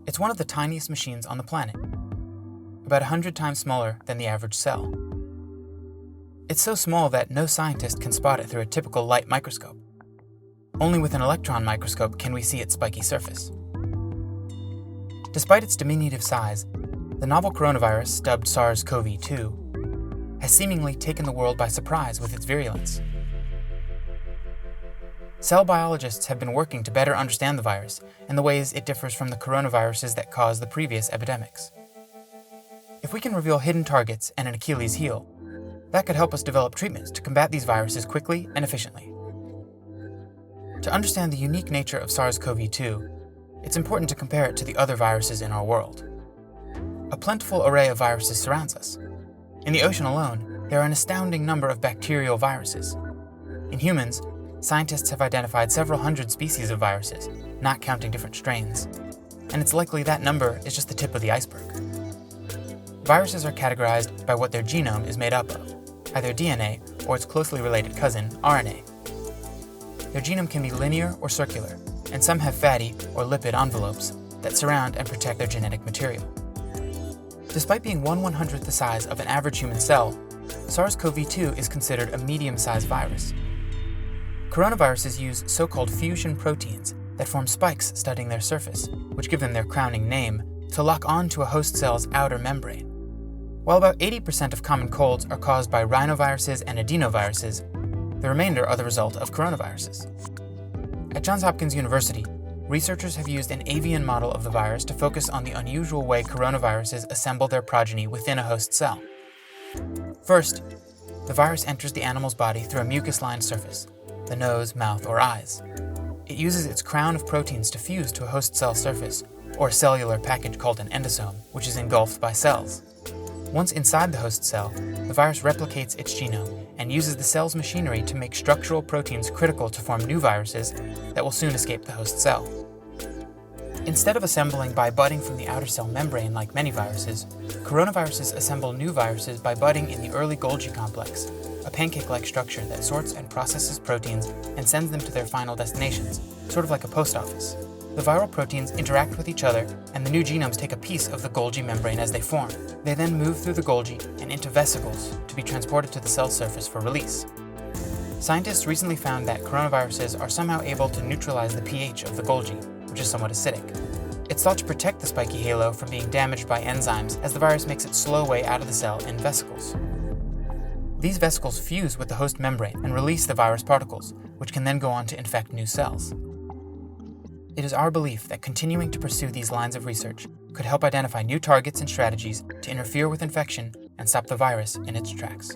It's one of the tiniest machines on the planet, about 100 times smaller than the average cell. It's so small that no scientist can spot it through a typical light microscope. Only with an electron microscope can we see its spiky surface. Despite its diminutive size, the novel coronavirus, dubbed SARS-CoV-2, has seemingly taken the world by surprise with its virulence. Cell biologists have been working to better understand the virus and the ways it differs from the coronaviruses that caused the previous epidemics. If we can reveal hidden targets and an Achilles heel, that could help us develop treatments to combat these viruses quickly and efficiently. To understand the unique nature of SARS-CoV-2, it's important to compare it to the other viruses in our world. A plentiful array of viruses surrounds us. In the ocean alone, there are an astounding number of bacterial viruses. In humans, scientists have identified several hundred species of viruses, not counting different strains, and it's likely that number is just the tip of the iceberg. Viruses are categorized by what their genome is made up of, either DNA or its closely related cousin, RNA. Their genome can be linear or circular, and some have fatty or lipid envelopes that surround and protect their genetic material. Despite being 1/100th the size of an average human cell, SARS-CoV-2 is considered a medium-sized virus. Coronaviruses use so-called fusion proteins that form spikes studding their surface, which give them their crowning name, to lock on to a host cell's outer membrane. While about 80% of common colds are caused by rhinoviruses and adenoviruses, the remainder are the result of coronaviruses. At Johns Hopkins University, researchers have used an avian model of the virus to focus on the unusual way coronaviruses assemble their progeny within a host cell. First, the virus enters the animal's body through a mucus-lined surface, the nose, mouth, or eyes. It uses its crown of proteins to fuse to a host cell surface, or a cellular package called an endosome, which is engulfed by cells. Once inside the host cell, the virus replicates its genome and uses the cell's machinery to make structural proteins critical to form new viruses that will soon escape the host cell. Instead of assembling by budding from the outer cell membrane like many viruses, coronaviruses assemble new viruses by budding in the early Golgi complex, a pancake-like structure that sorts and processes proteins and sends them to their final destinations, sort of like a post office. The viral proteins interact with each other, and the new genomes take a piece of the Golgi membrane as they form. They then move through the Golgi and into vesicles to be transported to the cell surface for release. Scientists recently found that coronaviruses are somehow able to neutralize the pH of the Golgi, which is somewhat acidic. It's thought to protect the spiky halo from being damaged by enzymes as the virus makes its slow way out of the cell in vesicles. These vesicles fuse with the host membrane and release the virus particles, which can then go on to infect new cells. It is our belief that continuing to pursue these lines of research could help identify new targets and strategies to interfere with infection and stop the virus in its tracks.